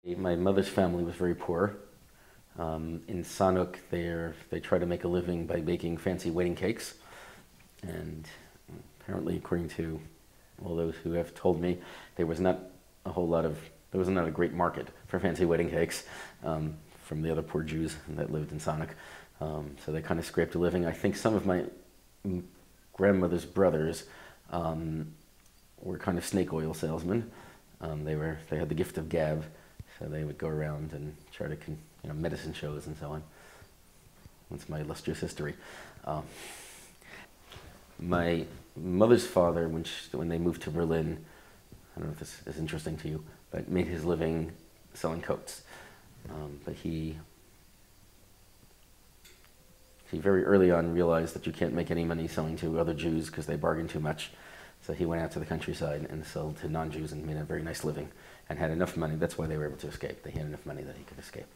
My mother's family was very poor. In Sanuk, they try to make a living by baking fancy wedding cakes. And apparently, according to all those who have told me, there was not there was not a great market for fancy wedding cakes from the other poor Jews that lived in Sanuk. So they kind of scraped a living. I think some of my grandmother's brothers were kind of snake oil salesmen. They had the gift of gab, so they would go around and try to medicine shows and so on. That's my illustrious history. My mother's father, when they moved to Berlin, I don't know if this is interesting to you, but made his living selling coats. But he very early on realized that you can't make any money selling to other Jews because they bargain too much. So he went out to the countryside and sold to non-Jews and made a very nice living and had enough money. That's why they were able to escape. They had enough money that he could escape.